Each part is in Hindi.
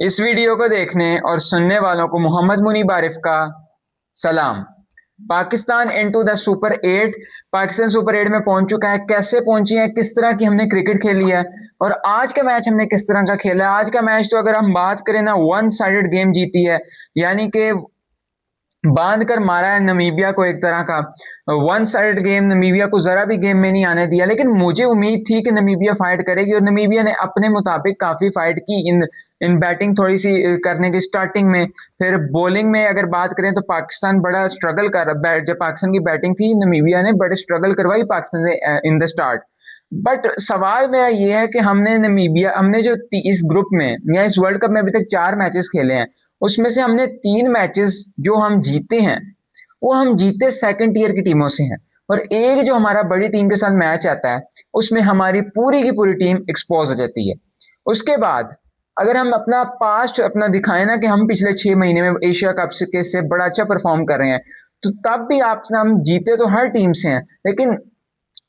इस वीडियो को देखने और सुनने वालों को मोहम्मद मुनीब आरिफ का सलाम। Pakistan into the super eight. Pakistan super eight में पहुंच चुका है। कैसे पहुंची है, किस तरह की हमने क्रिकेट खेली है और आज का मैच हमने किस तरह का खेला है। आज का मैच तो अगर हम बात करें ना, वन साइडेड गेम जीती है, यानी कि बांध कर मारा है नमीबिया को। एक तरह का वन साइड गेम, नमीबिया को जरा भी गेम में नहीं आने दिया। लेकिन मुझे उम्मीद थी कि नमीबिया फाइट करेगी और नमीबिया ने अपने मुताबिक काफी फाइट की। इन इन बैटिंग थोड़ी सी करने की स्टार्टिंग में, फिर बॉलिंग में अगर बात करें तो पाकिस्तान बड़ा स्ट्रगल कर जब पाकिस्तान की बैटिंग थी, नमीबिया ने बड़े स्ट्रगल करवाई पाकिस्तान से इन द स्टार्ट। बट सवाल मेरा ये है कि हमने जो इस ग्रुप में या इस वर्ल्ड कप में अभी तक 4 मैचेस खेले हैं, उसमें से हमने 3 मैचेस जो हम जीते हैं वो हम जीते सेकंड टीयर की टीमों से हैं। और एक जो हमारा बड़ी टीम के साथ मैच आता है उसमें हमारी पूरी की पूरी टीम एक्सपोज हो जाती है। उसके बाद अगर हम अपना पास्ट अपना दिखाएं ना कि हम पिछले 6 महीने में एशिया कप से बड़ा अच्छा परफॉर्म कर रहे हैं, तो तब भी आप हम जीते तो हर टीम से हैं, लेकिन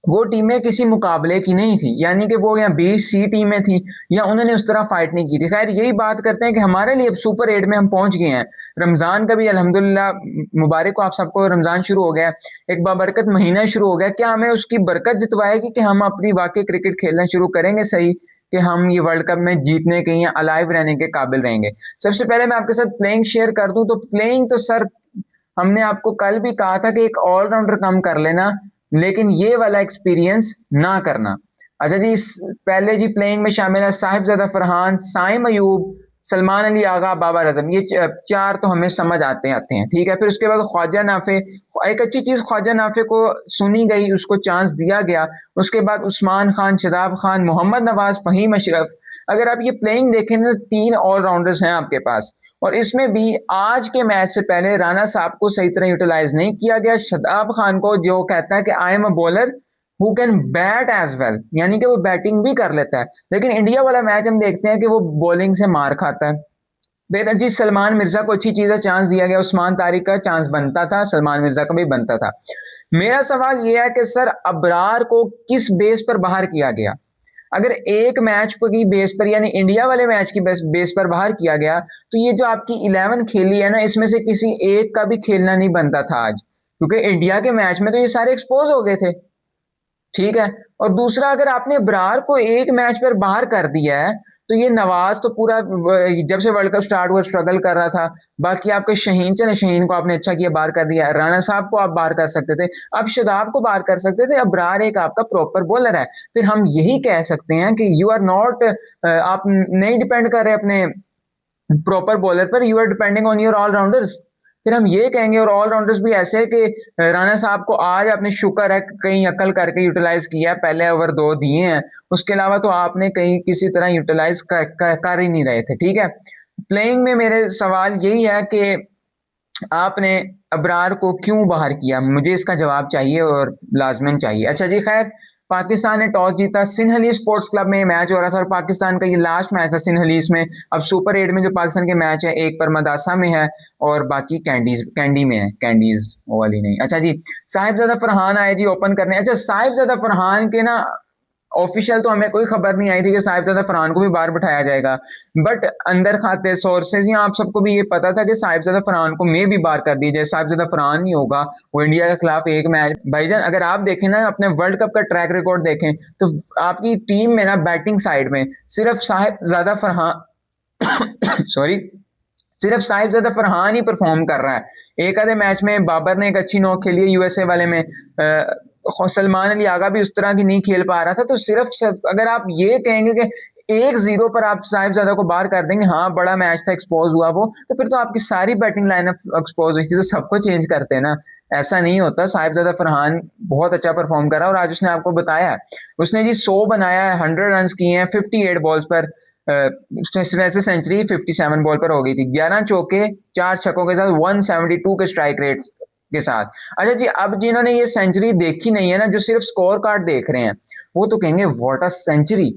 वो टीमें किसी मुकाबले की नहीं थी। यानी कि वो या बी सी टीमें थी या उन्होंने उस तरह फाइट नहीं की थी। खैर, यही बात करते हैं कि हमारे लिए अब सुपर एट में हम पहुंच गए हैं। रमजान का भी अल्हम्दुलिल्लाह मुबारक हो आप सबको। रमजान शुरू हो गया, एक बाबरकत महीना शुरू हो गया। क्या हमें उसकी बरकत जितवाएगी कि हम अपनी वाकई क्रिकेट खेलना शुरू करेंगे सही, कि हम ये वर्ल्ड कप में जीतने के या अलाइव रहने के काबिल रहेंगे। सबसे पहले मैं आपके साथ प्लेइंग शेयर कर दूं तो प्लेइंग तो सर, हमने आपको कल भी कहा था कि एक ऑलराउंडर कम कर लेना, लेकिन ये वाला एक्सपीरियंस ना करना। अच्छा जी, पहले जी प्लेइंग में शामिल है साहिबजादा फरहान, साइम अयूब, सलमान अली आगा, बाबर आजम। ये 4 तो हमें समझ आते हैं, ठीक है। फिर उसके बाद ख्वाजा नाफे, एक अच्छी चीज ख्वाजा नाफे को सुनी गई, उसको चांस दिया गया। उसके बाद उस्मान खान, शदाब खान, मोहम्मद नवाज, फहीम अशरफ। अगर आप ये प्लेइंग देखें तो 3 ऑलराउंडर्स हैं आपके पास। और इसमें भी आज के मैच से पहले राणा साहब को सही तरह यूटिलाइज नहीं किया गया। शदाब खान को जो कहता है कि I am a bowler who can bat as well, यानी कि वो बैटिंग भी कर लेता है, लेकिन इंडिया वाला मैच हम देखते हैं कि वो बॉलिंग से मार खाता है। फिर जी सलमान मिर्जा को अच्छी चीज है, चांस दिया गया। उस्मान तारिक का चांस बनता था, सलमान मिर्जा का भी बनता था। मेरा सवाल यह है कि सर अबरार को किस बेस पर बाहर किया गया। अगर एक मैच की बेस पर, यानी इंडिया वाले मैच की बेस पर बाहर किया गया, तो ये जो आपकी 11 खेली है ना, इसमें से किसी एक का भी खेलना नहीं बनता था आज, क्योंकि इंडिया के मैच में तो ये सारे एक्सपोज हो गए थे, ठीक है। और दूसरा, अगर आपने ब्रार को एक मैच पर बाहर कर दिया है, तो ये नवाज तो पूरा जब से वर्ल्ड कप स्टार्ट हुआ स्ट्रगल कर रहा था। बाकी आपके शहीन, चले शहीन को आपने अच्छा किया बाहर कर दिया, राणा साहब को आप बाहर कर सकते थे, अब शदाब को बाहर कर सकते थे, अब ब्रार एक आपका प्रॉपर बॉलर है। फिर हम यही कह सकते हैं कि यू आर नॉट, आप नहीं डिपेंड कर रहे अपने प्रॉपर बॉलर पर, you are depending on your allrounders. फिर हम ये कहेंगे, और ऑलराउंडर्स भी ऐसे है कि राणा साहब को आज आपने शुक्र है कहीं अकल करके यूटिलाइज किया, पहले ओवर 2 दिए हैं, उसके अलावा तो आपने कहीं किसी तरह यूटिलाइज कर ही नहीं रहे थे, ठीक है। प्लेइंग में मेरे सवाल यही है कि आपने अबरार को क्यों बाहर किया, मुझे इसका जवाब चाहिए और लाजमन चाहिए। अच्छा जी, खैर, पाकिस्तान ने टॉस जीता। सिंहली स्पोर्ट्स क्लब में मैच हो रहा था और पाकिस्तान का ये लास्ट मैच था सिंहलीस में। अब सुपर 8 में जो पाकिस्तान के मैच है, एक पर मदासा में है और बाकी कैंडी में है, कैंडीज वो वाली नहीं। अच्छा जी, साहिबजादा फरहान आए जी ओपन करने। अच्छा, साहिबजादा फरहान के ना ऑफिशियल तो हमें कोई खबर नहीं आई थी कि साहिबजादा फरहान को भी बाहर बिठाया जाएगा, बट अंदर खाते सोर्सेज या आप सबको भी ये पता था कि साहिबजादा फरहान को मे भी बाहर कर दी जाए। साहिबजादा फरहान नहीं होगा, वो इंडिया के खिलाफ एक मैच। भाईजान, अगर आप देखें ना, अपने वर्ल्ड कप का ट्रैक रिकॉर्ड देखें, तो आपकी टीम में ना बैटिंग साइड में सिर्फ साहिबजादा फरहान सॉरी, सिर्फ साहिबजादा फरहान ही परफॉर्म कर रहा है। एक आधे मैच में बाबर ने एक अच्छी नॉक खेली है यूएसए वाले में, सलमान अली आगा भी उस तरह की नहीं खेल पा रहा था। तो सिर्फ अगर आप ये कहेंगे कि 1-0 पर आप साहिबजादा को बाहर कर देंगे, हाँ बड़ा मैच था, एक्सपोज हुआ वो, तो फिर तो आपकी सारी बैटिंग लाइनअप एक्सपोज हुई थी, तो सबको चेंज करते हैं ना। ऐसा नहीं होता। साहिबजादा फरहान बहुत अच्छा परफॉर्म करा और आज उसने आपको बताया है, उसने जी 100 बनाया है, 100 रन किए हैं 58 बॉल्स पर। वैसे सेंचुरी 57 बॉल पर हो गई थी, 11 चौके 4 छक्कों के साथ 172 के स्ट्राइक रेट के साथ। अच्छा जी, अब जिन्होंने ये सेंचुरी देखी नहीं है ना, जो सिर्फ स्कोर कार्ड देख रहे हैं, वो तो कहेंगे व्हाट अ सेंचुरी।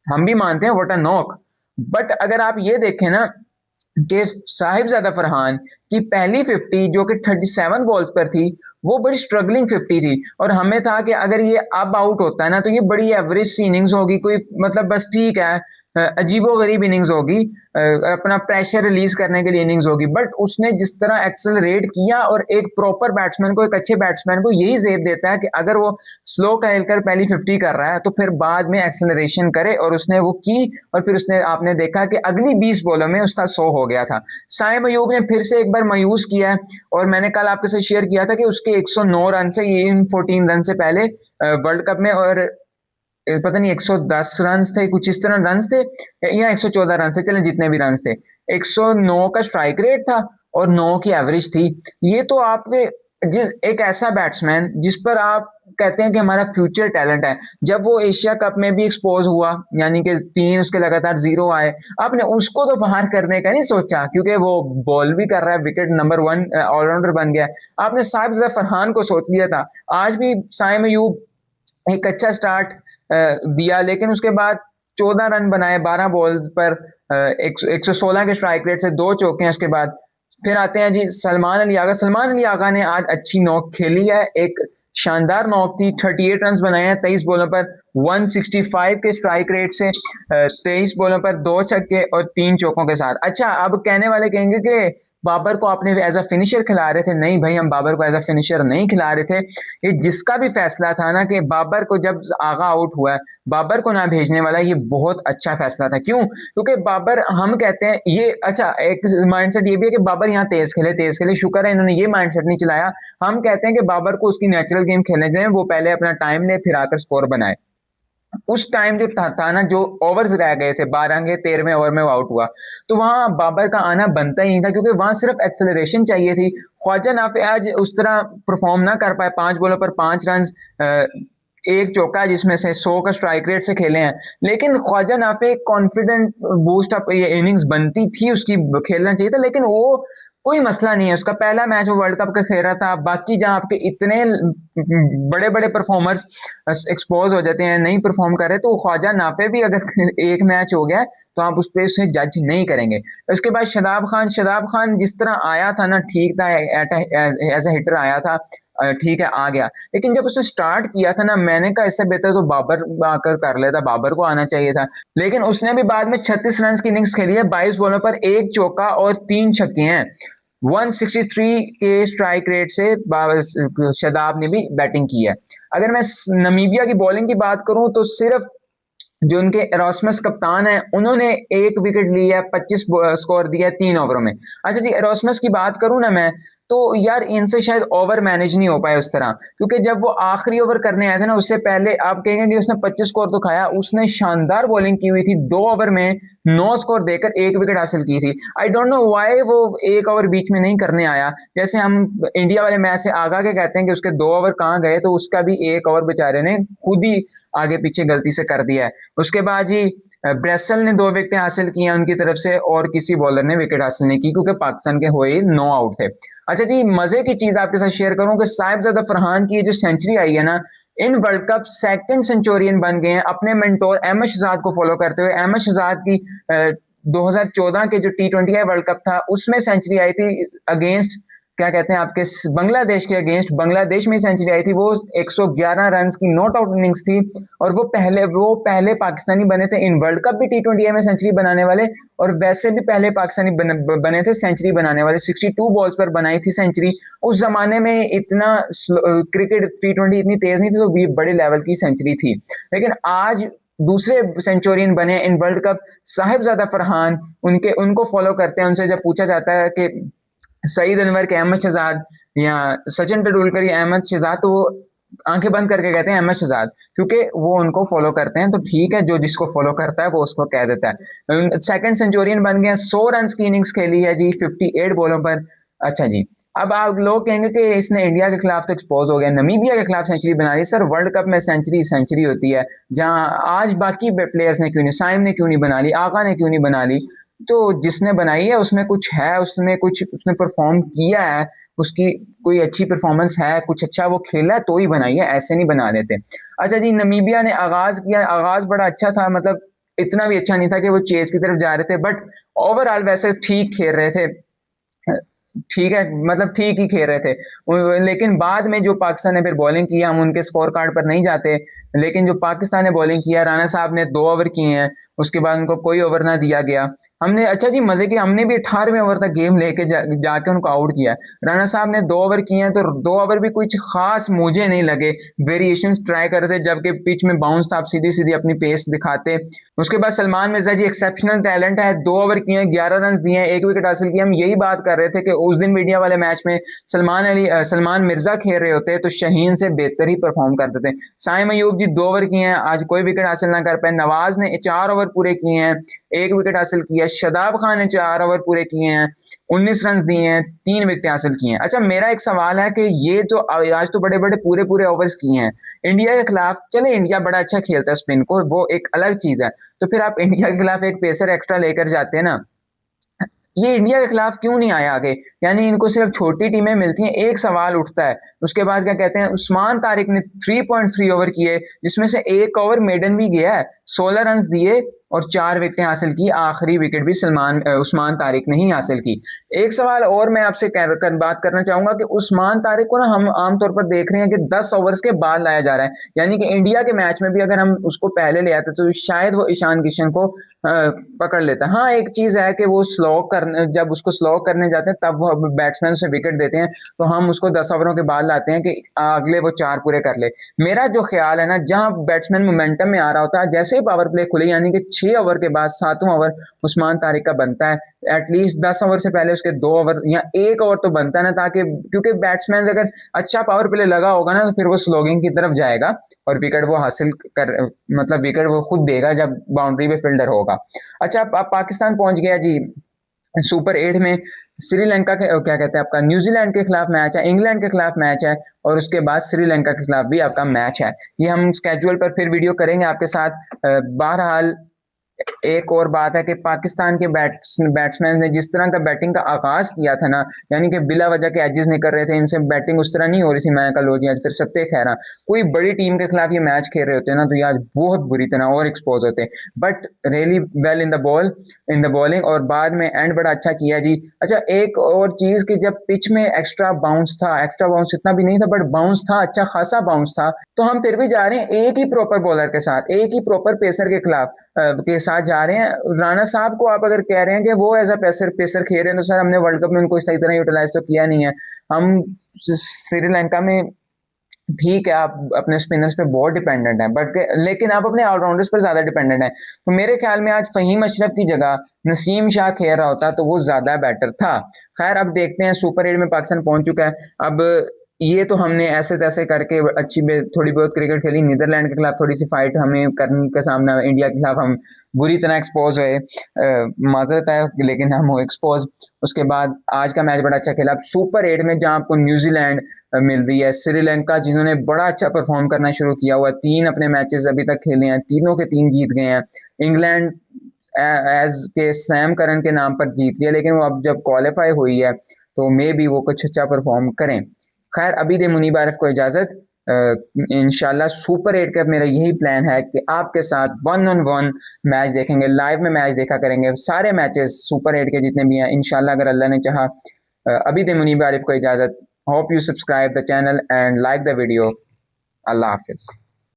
हम भी मानते हैं व्हाट अ नॉक, बट अगर आप ये देखें ना कि साहिबजादा फरहान की पहली 50 जो कि 37 बॉल्स पर थी, वो बड़ी स्ट्रगलिंग 50 थी, और हमें था कि अगर ये अब आउट होता है ना, तो ये बड़ी एवरेज सी इनिंग्स होगी, कोई मतलब बस ठीक है, अजीबोगरीब इनिंग्स होगी, अपना प्रेशर रिलीज करने के लिए इनिंग्स होगी, बट उसने जिस तरह एक्सेलरेट किया, और एक प्रॉपर बैट्समैन को, एक अच्छे बैट्समैन को यही जेब देता है कि अगर वो स्लो खेलकर पहली 50 कर रहा है तो फिर बाद में एक्सेलरेशन करे, और उसने वो की, और फिर उसने, आपने देखा कि अगली 20 बॉलों में उसका 100 हो गया था। साइम अयूब ने फिर से एक बार मायूस किया है, और मैंने कल आपके साथ शेयर किया था कि उसके 109 रन से, ये इन 14 रन से पहले वर्ल्ड कप में, और पता नहीं 110 रन थे, कुछ इस तरह रन थे, या 114 रन थे, चले जितने भी रन थे, 109 का स्ट्राइक रेट था और 9 की एवरेज थी। ये तो आपके, जिस एक ऐसा बैट्समैन जिस पर आप कहते हैं कि हमारा फ्यूचर टैलेंट है, जब वो एशिया कप में भी एक्सपोज हुआ, यानी कि 3 उसके लगातार 0 आए, आपने उसको तो बाहर करने का नहीं सोचा, क्योंकि वो बॉल भी कर रहा है, विकेट नंबर 1 ऑलराउंडर बन गया। आपने साहिब फरहान को सोच लिया था। आज भी साइम अयूब एक अच्छा स्टार्ट दिया, लेकिन उसके बाद 14 रन बनाए 12 बॉल पर, 116 के स्ट्राइक रेट से 2 चौके हैं। उसके बाद फिर आते हैं जी सलमान अली आगा। सलमान अली आगा ने आज अच्छी नॉक खेली है, एक शानदार नॉक थी, 38 रन बनाए हैं 23 बॉलों पर, 165 के स्ट्राइक रेट से, 23 बॉलों पर 2 छक्के और 3 चौकों के साथ। अच्छा, अब कहने वाले कहेंगे कि बाबर को आपने एज अ फिनिशर खिला रहे थे। नहीं भाई, हम बाबर को एज अ फिनिशर नहीं खिला रहे थे। ये जिसका भी फैसला था ना कि बाबर को, जब आगा आउट हुआ है, बाबर को ना भेजने वाला, ये बहुत अच्छा फैसला था। क्यों? क्योंकि बाबर, हम कहते हैं ये, अच्छा एक माइंडसेट ये भी है कि बाबर यहाँ तेज खेले, शुक्र है इन्होंने ये माइंडसेट नहीं चलाया। हम कहते हैं कि बाबर को उसकी नेचुरल गेम खेलने दें, वो पहले अपना टाइम ले, फिर आकर स्कोर बनाए। उस टाइम जो था ना, जो ओवर्स रह गए थे 12 के 13वें ओवर में वो आउट हुआ, तो वहां बाबर का आना बनता ही नहीं था, क्योंकि वहां सिर्फ एक्सेलरेशन चाहिए थी। ख्वाजा नाफे आज उस तरह परफॉर्म ना कर पाए, 5 बॉलों पर 5 रन, एक चौका, जिसमें से 100 का स्ट्राइक रेट से खेले हैं। लेकिन Khawaja Nafay confident boost up, ये इनिंग्स बनती थी उसकी, खेलना चाहिए था, लेकिन वो कोई मसला नहीं है। उसका पहला मैच वो वर्ल्ड कप का खेल रहा था। बाकी जहां आपके इतने बड़े बड़े परफॉर्मर्स एक्सपोज हो जाते हैं, नहीं परफॉर्म कर रहे, तो ख्वाजा नाफे भी अगर एक मैच हो गया तो आप उस पर उसे जज नहीं करेंगे। उसके बाद शदाब खान जिस तरह आया था ना, ठीक था, एज ए हिटर आया था, ठीक है, आ गया। लेकिन जब उसने स्टार्ट किया था ना, मैंने कहा इससे बेहतर तो बाबर आकर कर लेता, बाबर को आना चाहिए था। लेकिन उसने भी बाद में 36 रन की इनिंग्स खेली है, 22 बॉलों पर एक चौका और 3 छक्के हैं, 163 के स्ट्राइक रेट से शदाब ने भी बैटिंग की है। अगर मैं नमीबिया की बॉलिंग की बात करूं, तो सिर्फ जो उनके एरोस्मस कप्तान है, उन्होंने 1 विकेट लिया है, 25 स्कोर दिया है 3 ओवरों में। अच्छा जी, एरोस्मस की बात करूं ना मैं, तो यार इनसे शायद ओवर मैनेज नहीं हो पाए उस तरह, क्योंकि जब वो आखिरी ओवर करने आए थे ना, उससे पहले आप कहेंगे कि उसने 25 स्कोर तो खाया, उसने शानदार बॉलिंग की हुई थी, 2 ओवर में 9 स्कोर देकर 1 विकेट हासिल की थी। आई डोंट नो व्हाई वो 1 ओवर बीच में नहीं करने आया। जैसे हम इंडिया वाले मैच से आगा के कहते हैं कि उसके 2 ओवर कहाँ गए, तो उसका भी 1 ओवर बेचारे ने खुद ही आगे पीछे गलती से कर दिया है। उसके बाद जी ब्रेसल ने 2 विकेट हासिल की हैं उनकी तरफ से, और किसी बॉलर ने विकेट हासिल नहीं की, क्योंकि पाकिस्तान के हुए 9 आउट थे। अच्छा जी, मजे की चीज आपके साथ शेयर करूं कि साहिबजादा फरहान की जो सेंचुरी आई है ना, in world cup second Centurion बन गए हैं, अपने मेंटोर अहमद शहजाद को फॉलो करते हुए। अहमद शहजाद की 2014 के जो T20 वर्ल्ड कप था, उसमें सेंचुरी आई थी अगेंस्ट, क्या कहते हैं आपके, बांग्लादेश के अगेंस्ट, बांग्लादेश में सेंचुरी आई थी। वो 111 रन की नॉट आउट इनिंग्स थी, और वो पहले पाकिस्तानी बने थे इन वर्ल्ड कप भी T20 में सेंचुरी बनाने वाले, और वैसे भी पहले पाकिस्तानी बने थे सेंचुरी बनाने वाले। 62 बॉल्स पर बनाई थी सेंचुरी। उस जमाने में इतना क्रिकेट T20 इतनी तेज नहीं थी, तो ये बड़े लेवल की सेंचुरी थी। लेकिन आज दूसरे सेंचुरियन बने in world cup, Sahibzada Farhan. उनको फॉलो करते हैं। उनसे जब पूछा जाता है कि सईद अनवर के अहमद शहजाद, या सचिन तेंदुलकर या अहमद शहजाद, तो वो आंखें बंद करके कहते हैं अहमद शहजाद, क्योंकि वो उनको फॉलो करते हैं। तो ठीक है, जो जिसको फॉलो करता है वो उसको कह देता है। सेकंड सेंचुरियन बन गया, 100 रन की इनिंग्स खेली है जी 58 बॉलों पर। अच्छा जी, अब आप लोग कहेंगे कि इसने इंडिया के खिलाफ तो एक्सपोज हो गया, नमीबिया के खिलाफ सेंचुरी बना ली। सर, वर्ल्ड कप में सेंचुरी होती है, जहां आज बाकी प्लेयर्स ने क्यों नहीं, साइम ने क्यों नहीं बना ली, आका ने क्यों नहीं बना ली। तो जिसने बनाई है उसमें कुछ है, उसमें कुछ उसने परफॉर्म किया है, उसकी कोई अच्छी परफॉर्मेंस है, कुछ अच्छा वो खेला तो ही बनाई है, ऐसे नहीं बना रहे थे। अच्छा जी, नमीबिया ने आगाज किया, आगाज बड़ा अच्छा था, मतलब इतना भी अच्छा नहीं था कि वो चेज की तरफ जा रहे थे, बट ओवरऑल वैसे ठीक खेल रहे थे। ठीक है, मतलब ठीक ही खेल रहे थे। लेकिन बाद में जो पाकिस्तान ने फिर बॉलिंग की, हम उनके स्कोर कार्ड पर नहीं जाते, लेकिन जो पाकिस्तान ने बॉलिंग किया, राना साहब ने 2 ओवर किए हैं, उसके बाद उनको कोई ओवर ना दिया गया। हमने अच्छा जी मजे की, हमने भी 18वें ओवर तक गेम लेके जाके उनको आउट किया। राना साहब ने 2 ओवर किए हैं, तो 2 ओवर भी कुछ खास मुझे नहीं लगे। वेरिएशंस ट्राई कर रहे थे, जबकि पिच में बाउंस था, आप सीधी सीधी अपनी पेस दिखाते। उसके बाद सलमान मिर्जा जी एक्सेप्शनल टैलेंट है, 2 ओवर किए हैं, 11 रन दिए हैं, 1 विकेट हासिल किया। हम यही बात कर रहे थे कि उस दिन मीडिया वाले मैच में सलमान मिर्जा खेल रहे होते तो शाहीन से बेहतर ही परफॉर्म करते थे। साइम अयूब जी 2 ओवर किए हैं, आज कोई विकेट हासिल ना कर पाए। नवाज ने 4 ओवर पूरे किए हैं, 1 विकेट हासिल किया। शदाब खान ने 4 ओवर पूरे किए हैं, 19 रन दिए हैं, 3 विकेट हासिल किए हैं। अच्छा मेरा एक सवाल है कि ये तो आज तो बड़े बड़े पूरे पूरे ओवर्स किए हैं इंडिया के खिलाफ। चले इंडिया बड़ा अच्छा खेलता है स्पिन को, वो एक अलग चीज है, तो फिर आप इंडिया के खिलाफ एक पेसर एक्स्ट्रा लेकर जाते हैं ना। ये इंडिया के खिलाफ क्यों नहीं आया आगे? यानी इनको सिर्फ छोटी टीमें मिलती हैं। एक सवाल उठता है उसके बाद, क्या कहते हैं, उस्मान तारिक ने 3.3 ओवर किए, जिसमें से 1 ओवर मेडन भी गया है, 16 रन दिए और 4 विकेटें हासिल की। आखिरी विकेट भी उस्मान तारिक ने ही हासिल की। एक सवाल और मैं आपसे बात करना चाहूंगा कि उस्मान तारिक को ना हम आमतौर पर देख रहे हैं कि 10 ओवर्स के बाद लाया जा रहा है। यानी कि इंडिया के मैच में भी अगर हम उसको पहले ले आते तो शायद वो ईशान किशन को पकड़ लेता। हाँ एक चीज है कि वो जब उसको स्लो करने जाते हैं तब वो बैट्समैन उसे विकेट देते हैं, तो हम उसको 10 ओवरों के बाद लाते हैं कि अगले वो 4 पूरे कर ले। मेरा जो ख्याल है ना, जहां बैट्समैन मोमेंटम में आ रहा होता है, जैसे ही पावर प्ले खुले, यानी कि 6 ओवर के बाद 7वां ओवर उस्मान तारिक का बनता है। एटलीस्ट 10 ओवर से पहले उसके 2 ओवर या 1 ओवर तो बनता है ना, ताकि क्योंकि बैट्समैन अगर अच्छा पावर प्ले लगा होगा ना, तो फिर वो स्लोगिंग की तरफ जाएगा और विकेट वो हासिल कर, मतलब विकेट वो खुद देगा जब बाउंड्री पे फील्डर होगा। अच्छा अब पाकिस्तान पहुंच गया जी सुपर 8 में। श्रीलंका के क्या कहते हैं, आपका न्यूजीलैंड के खिलाफ मैच है, इंग्लैंड के खिलाफ मैच है, और उसके बाद श्रीलंका के खिलाफ भी आपका मैच है। ये हम स्केड्यूल पर फिर वीडियो करेंगे आपके साथ। बहरहाल एक और बात है कि पाकिस्तान के बैट्समैन ने जिस तरह का बैटिंग का आगाज किया था ना, यानी कि बिला वजह के एजेस नहीं कर रहे थे, इनसे बैटिंग उस तरह नहीं हो रही थी। मैं कल हो गया फिर सत्य खैरा, कोई बड़ी टीम के खिलाफ ये मैच खेल रहे होते ना, तो ये आज बहुत बुरी तरह और एक्सपोज होते। But really well in the bowling, और बाद में एंड बड़ा अच्छा किया जी। अच्छा एक और चीज कि जब पिच में एक्स्ट्रा बाउंस था, एक्स्ट्रा बाउंस इतना भी नहीं था बट बाउंस था, अच्छा खासा बाउंस था, तो हम फिर भी जा रहे हैं एक ही प्रॉपर बॉलर के साथ, एक ही प्रॉपर पेसर के खिलाफ के साथ जा रहे हैं। राणा साहब को आप अगर कह रहे हैं कि वो एज अ पेसर पेसर खेल रहे हैं, तो सर हमने वर्ल्ड कप में उनको सही तरह यूटिलाइज तो किया नहीं है। हम श्रीलंका में ठीक है, आप अपने स्पिनर्स पे बहुत डिपेंडेंट हैं, बट लेकिन आप अपने ऑलराउंडर्स पर ज्यादा डिपेंडेंट हैं। तो मेरे ख्याल में आज फहीम अशरफ की जगह नसीम शाह खेल रहा होता तो वो ज्यादा बेटर था। खैर अब देखते हैं, सुपर 8 में पाकिस्तान पहुंच चुका है। अब ये तो हमने ऐसे तैसे करके थोड़ी बहुत क्रिकेट खेली। नीदरलैंड के खिलाफ थोड़ी सी फाइट हमें करने का सामना, इंडिया के खिलाफ हम बुरी तरह एक्सपोज हुए, माजरत है लेकिन हम हो एक्सपोज। उसके बाद आज का मैच बड़ा अच्छा खेला। अब सुपर 8 में जहां आपको न्यूजीलैंड मिल रही है, श्रीलंका जिन्होंने बड़ा अच्छा परफॉर्म करना शुरू किया हुआ, 3 अपने मैचेस अभी तक खेले हैं, तीनों के 3 जीत गए हैं। इंग्लैंड एज के सैम करन के नाम पर जीत लिया, लेकिन वो अब जब क्वालिफाई हुई है तो मे भी वो कुछ अच्छा परफॉर्म करें। खैर अभी दे मुनीब आरिफ को इजाजत। इंशाल्लाह सुपर 8 का मेरा यही प्लान है कि आपके साथ 1-on-1 मैच देखेंगे, लाइव में मैच देखा करेंगे, सारे मैचेस सुपर 8 के जितने भी हैं इंशाल्लाह, अगर अल्लाह ने चाहा। अभी दे मुनीब आरिफ को इजाजत। Hope you subscribe the channel and like the video. Allah Hafiz.